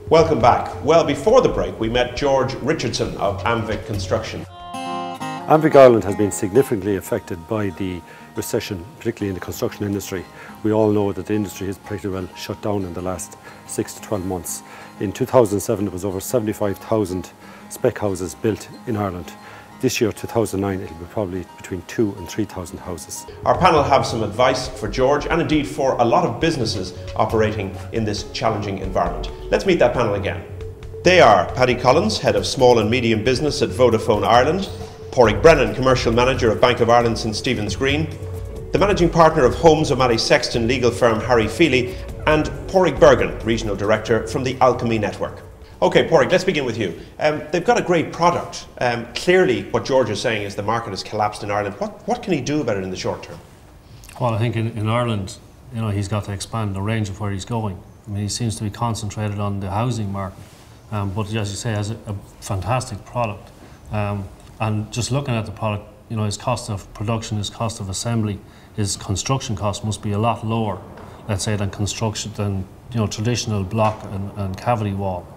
Welcome back. Well, before the break, we met George Richardson of Amvic Construction. Amvic Ireland has been significantly affected by the recession, particularly in the construction industry. We all know that the industry has pretty well shut down in the last 6 to 12 months. In 2007, there was over 75,000 spec houses built in Ireland. This year, 2009, it'll be probably between 2,000 and 3,000 houses. Our panel have some advice for George and indeed for a lot of businesses operating in this challenging environment. Let's meet that panel again. They are Paddy Collins, Head of Small and Medium Business at Vodafone Ireland, Paraic Brennan, Commercial Manager of Bank of Ireland St Stephen's Green, the Managing Partner of Holmes Sexton legal firm Harry Feely, and Paraic Bergin, Regional Director from the Alchemy Network. Okay, Paraic, let's begin with you. They've got a great product. Clearly, what George is saying is the market has collapsed in Ireland. What can he do about it in the short term? Well, I think in Ireland, he's got to expand the range of where he's going. I mean, he seems to be concentrated on the housing market, but as you say, has a fantastic product. And just looking at the product, his cost of production, his cost of assembly, his construction cost must be a lot lower, let's say, than traditional block and cavity wall.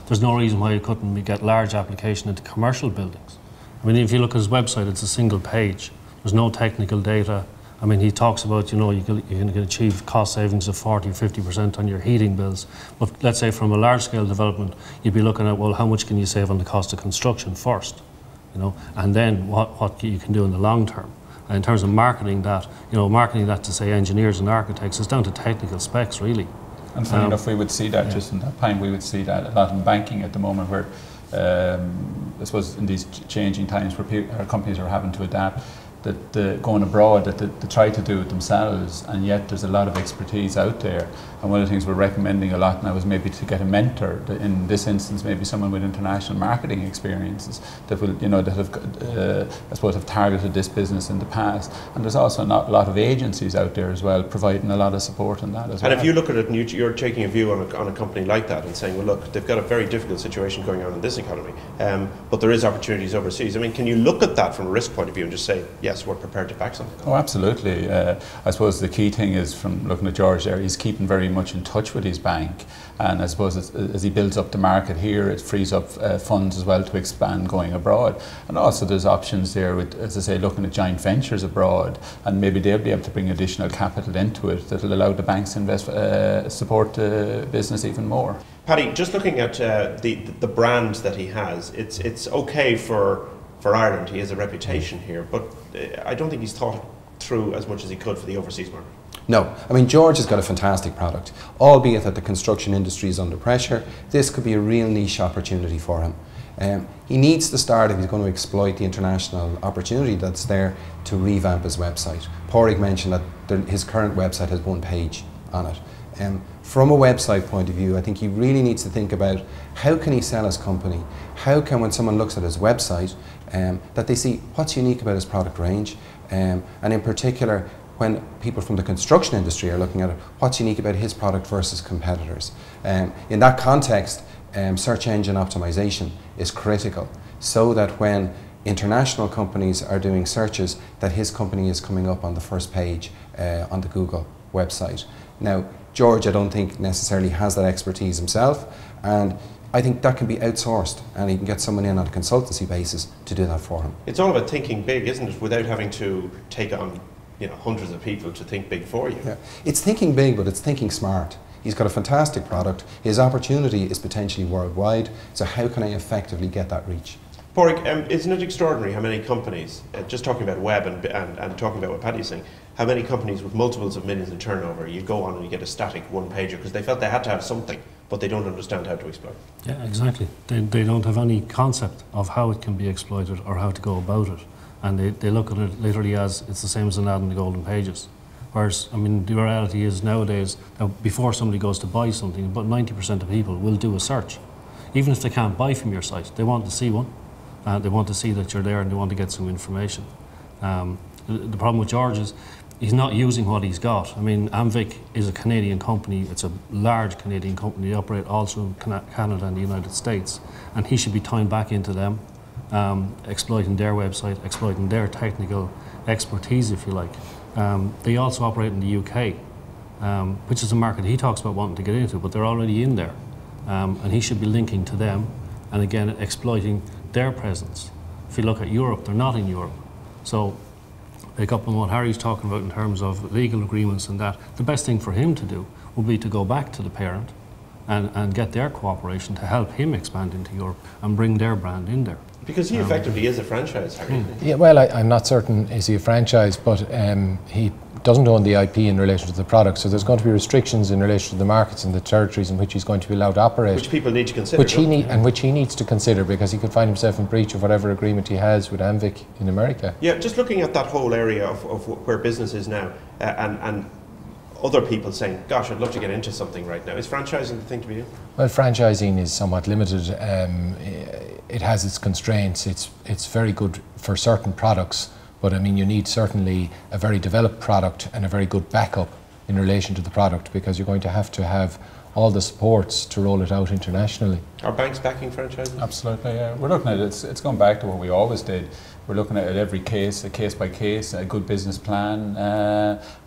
There's no reason why you couldn't get large application into commercial buildings. I mean, if you look at his website, it's a single page. There's no technical data. I mean, he talks about, you can achieve cost savings of 40 or 50% on your heating bills. But let's say from a large-scale development, you'd be looking at, well, how much can you save on the cost of construction first? And then what you can do in the long term. And in terms of marketing that, to, say, engineers and architects, it's down to technical specs, really. And funny enough, we would see that just in that time. We would see that a lot in banking at the moment, where I suppose in these changing times where our companies are having to adapt, that going abroad, that they try to do it themselves, and yet there's a lot of expertise out there. And one of the things we're recommending a lot now is maybe to get a mentor. In this instance, maybe someone with international marketing experiences that will, that have, I suppose, have targeted this business in the past. And there's also a lot of agencies out there as well, providing a lot of support on that as well. And if you look at it and you're taking a view on a company like that and saying, well, look, they've got a very difficult situation going on in this economy, but there is opportunities overseas. I mean, can you look at that from a risk point of view and just say, yes, we're prepared to back something? Oh, absolutely. I suppose the key thing is, from looking at George there, he's keeping very much in touch with his bank, and I suppose as he builds up the market here, it frees up funds as well to expand going abroad. And also there's options there with, as I say, looking at joint ventures abroad, and maybe they'll be able to bring additional capital into it that will allow the banks to invest, support the business even more. Paddy, just looking at the brand that he has, it's okay for Ireland. He has a reputation here, but I don't think he's thought it through as much as he could for the overseas market. No, I mean, George has got a fantastic product, albeit that the construction industry is under pressure. This could be a real niche opportunity for him. He needs to start, if he's going to exploit the international opportunity that's there, to revamp his website. Paraic mentioned that his current website has one page on it. From a website point of view, I think he really needs to think about how can he sell his company? How can, when someone looks at his website, that they see what's unique about his product range, and in particular, when people from the construction industry are looking at it, what's unique about his product versus competitors. In that context, search engine optimization is critical, so that when international companies are doing searches, that his company is coming up on the first page on the Google website. Now, George, I don't think necessarily has that expertise himself, and I think that can be outsourced, and he can get someone in on a consultancy basis to do that for him. It's all about thinking big, isn't it, without having to take on hundreds of people to think big for you. Yeah. It's thinking big, but it's thinking smart. He's got a fantastic product. His opportunity is potentially worldwide, so how can I effectively get that reach? Paraic, isn't it extraordinary how many companies, just talking about web and talking about what Paddy's saying, how many companies with multiples of millions in turnover, you go on and you get a static one-pager because they felt they had to have something, but they don't understand how to exploit it. Yeah, exactly. They don't have any concept of how it can be exploited or how to go about it. And they look at it literally as it's the same as an ad in the golden pages. Whereas, I mean, the reality is nowadays, before somebody goes to buy something, about 90% of people will do a search. Even if they can't buy from your site, they want to see one. They want to see that you're there and they want to get some information. The problem with George is he's not using what he's got. I mean, Amvic is a Canadian company. It's a large Canadian company. They operate all through Canada and the United States. And he should be tying back into them, exploiting their website, exploiting their technical expertise, if you like. They also operate in the UK, which is a market he talks about wanting to get into, but they're already in there. and he should be linking to them and again exploiting their presence. If you look at Europe, they're not in Europe. So pick up on what Harry's talking about in terms of legal agreements and that. The best thing for him to do would be to go back to the parent and get their cooperation to help him expand into Europe and bring their brand in there. Because he effectively is a franchise, Harry. Yeah, well, I'm not certain is he a franchise, but he doesn't own the IP in relation to the product, so there's going to be restrictions in relation to the markets and the territories in which he's going to be allowed to operate. Which people need to consider. Which he needs to consider, because he could find himself in breach of whatever agreement he has with Amvic in America. Yeah, just looking at that whole area of where business is now, and other people saying, gosh, I'd love to get into something right now. Is franchising the thing to be doing? Well, franchising is somewhat limited. It has its constraints. It's very good for certain products, but I mean, you need certainly a very developed product and a very good backup in relation to the product, because you're going to have all the supports to roll it out internationally. Are banks backing franchising? Absolutely, yeah. We're looking at it, it's going back to what we always did. We're looking at every case, a case by case, a good business plan.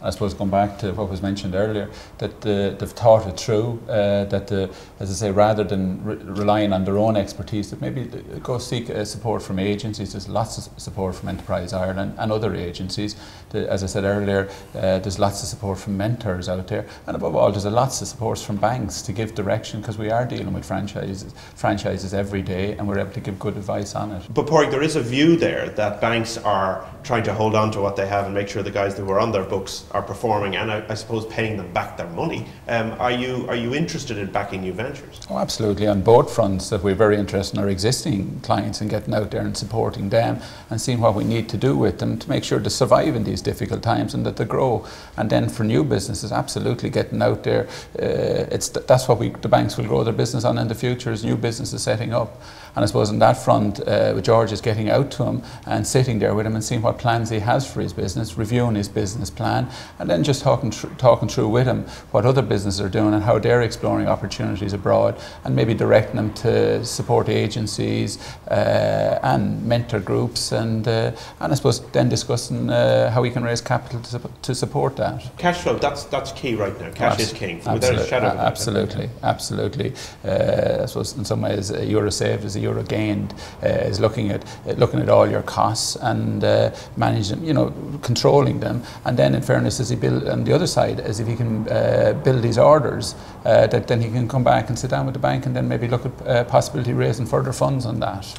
I suppose going back to what was mentioned earlier, that they've thought it through, as I say, rather than relying on their own expertise, that maybe go seek support from agencies. There's lots of support from Enterprise Ireland and other agencies. As I said earlier, there's lots of support from mentors out there. And above all, there's lots of support from banks to give direction, because we are dealing with franchises every day, and we're able to give good advice on it. But Paraic, there is a view there that banks are trying to hold on to what they have and make sure the guys that were on their books are performing, and I suppose paying them back their money. Are you interested in backing new ventures? Oh, absolutely, on both fronts. That we're very interested in our existing clients and getting out there and supporting them and seeing what we need to do with them to make sure they survive in these difficult times and that they grow. And then for new businesses, absolutely getting out there. That's what the banks will grow their business on in the future, is new businesses setting up. And I suppose on that front, George is getting out to him and sitting there with him and seeing what plans he has for his business, reviewing his business plan, and then just talking through with him what other businesses are doing and how they're exploring opportunities abroad, and maybe directing them to support agencies and mentor groups, and I suppose then discussing how we can raise capital to support that. Cash flow, that's key right now. Cash is king, without a shadow of a doubt. Absolutely. I suppose in some ways a euro saved is a euro gained. Is looking at all your costs and managing them, controlling them, and then in fairness, as he build on the other side, as if he can build these orders, that then he can come back and sit down with the bank and then maybe look at possibility raising further funds on that.